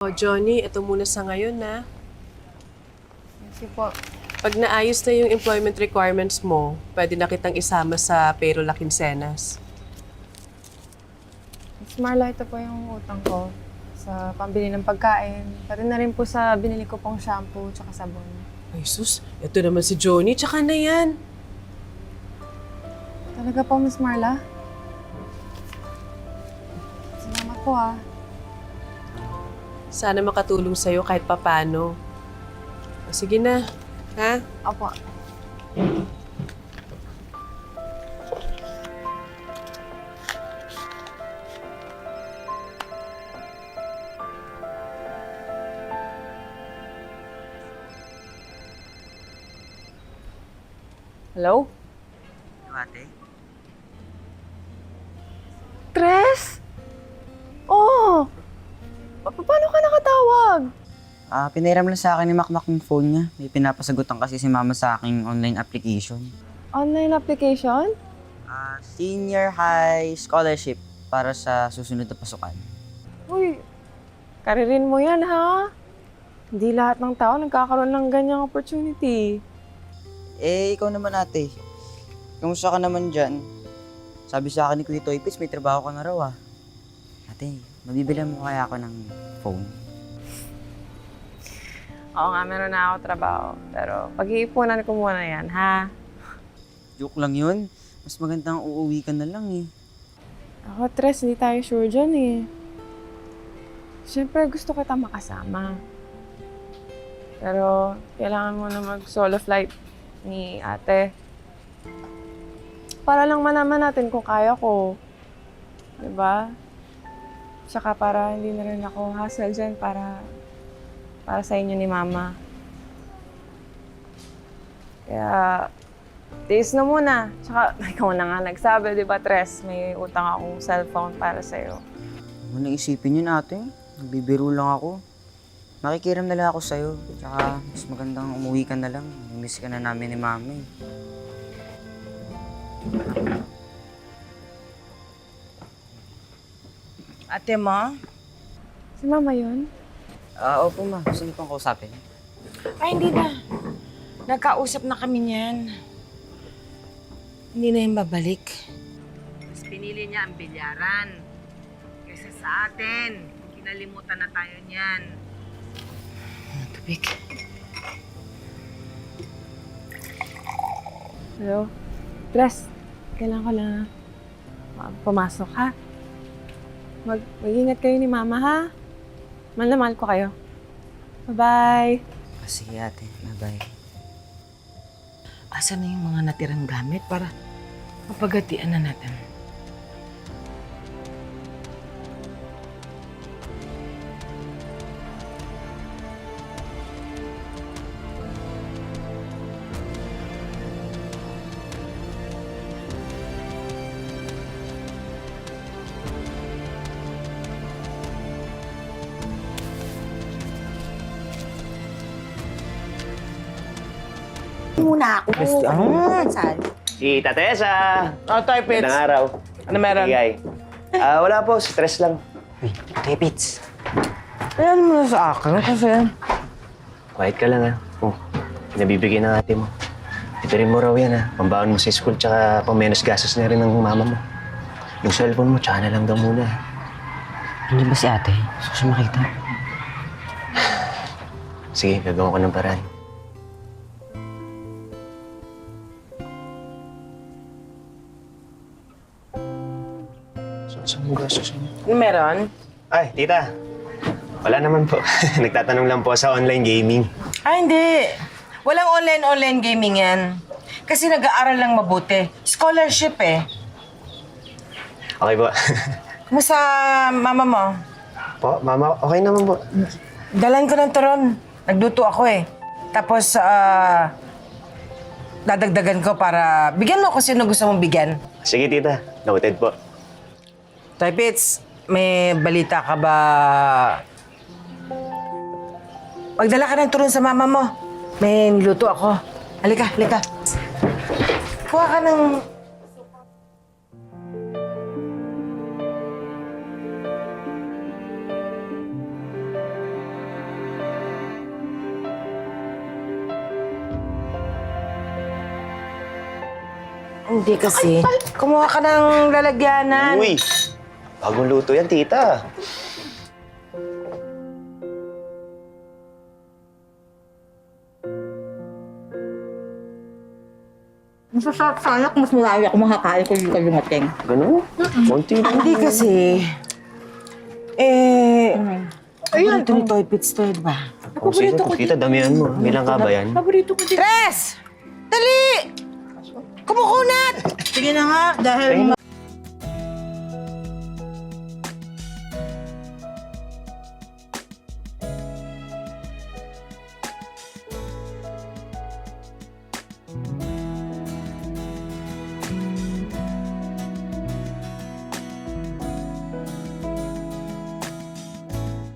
O Johnny, ito muna sa ngayon na. Kasi po, Pag naayos na yung employment requirements mo, pwede na kitang isama sa payroll na quincenas. Miss Marla, ito po yung utang ko sa pambili ng pagkain. Pati na rin po sa binili ko pong shampoo tsaka sabon. Ay sus, ito naman si Johnny, tsaka na yan. Talaga po, Miss Marla? Salamat po Sana makatulong sa'yo kahit papano. O, sige na, ha? Opo. Hello? Ate? Tres? Oh! Paano ka nakatawag? Pinairam lang sa akin ni Makmak yung phone niya. May pinapasagutan kasi si Mama sa aking online application. Online application? Senior High Scholarship para sa susunod na pasukan. Uy, karirin mo yan, ha? Hindi lahat ng tao nagkakaroon ng ganyang opportunity. Ikaw naman ate. Kamusta ka naman dyan? Sabi sa akin ni Kuya Toy Pits, may trabaho ka na raw Ate, mabibilan mo kaya ako ng phone? Oo nga, meron na ako trabaho. Pero pag-iipunan ko muna yan, ha? Joke lang yun. Mas magandang uuwi ka na lang Ako, Tres, hindi tayo sure dyan Siyempre, gusto kita makasama. Pero kailangan mo na mag-solo flight ni ate. Para lang malaman natin kung kaya ko. Diba? Tsaka para hindi na rin ako hassle dyan para sa inyo ni Mama. Kaya, tiis na muna. Tsaka, ikaw na nga nagsabi, di ba, Tres? May utang akong cellphone para sa'yo. Ano nang isipin yun ate? Nagbibiro lang ako. Makikiram na lang ako sa'yo. Tsaka mas magandang umuwi ka na lang. Miss ka na namin ni Mami. Ate mo? Si Mama yun? Opo ma. Gusto niyo pang kausapin? Ay, hindi na. Nagkausap na kami niyan. Hindi na yung babalik. Mas pinili niya ang bilyaran. Kaysa sa atin. Kinalimutan na tayo niyan. Tubig. Hello? Tres, kailangan ko lang pumasok, ha? Mag-ingat kayo ni Mama, ha? Mahal na mahal ko kayo. Bye-bye! Sige ate. Bye-bye. Asan na yung mga natirang gamit para mapagatian na natin? Muna ako. Saan? Si Tatesa. Toy Pits. Magandang araw. Ano meron? Igay. Wala po, stress lang. Uy, Tepits. Ayan mo na sa akin kasi Quiet ka lang Oh, pinabibigyan ng ate mo. Itirin mo raw yan Pambaon mo sa school tsaka pang-menos gastos na rin ng mama mo. Yung cellphone mo, tsaka na lang daw muna. Hindi ba si ate? Gusto ko siya makita. Sige, gagawa ko ng paraan. Saan mo gastos niya? ano meron? Ay, tita. Wala naman po. Nagtatanong lang po sa online gaming. Ay, hindi. Walang online gaming yan. Kasi nag-aaral lang mabuti. Scholarship Okay po. Kumusta mama mo? Po, mama, okay naman po. Dalan ko ng turon. Nagluto ako Tapos, dadagdagan ko para bigyan mo ako sino gusto mong bigyan. Sige, tita. Noted po. Toy Pits, may balita ka ba? Magdala ka ng turon sa mama mo. May niluto ako. Halika, halika. Kuha ka ng Hindi kasi. Kumuha ka ng lalagyanan. Uy! Bagong luto yan, tita. Masasarap sana kung mas marami ako makakain kung hindi ka dumating. Ganun? Konti lang. Hindi kasi. Ayun. Ito ni Toy Pits to, di ba? Oh, sige, tita, damihan mo. Bilang ka ba yan? Paborito ko din. Tres! Dali! Kumukunat! Sige na nga, dahil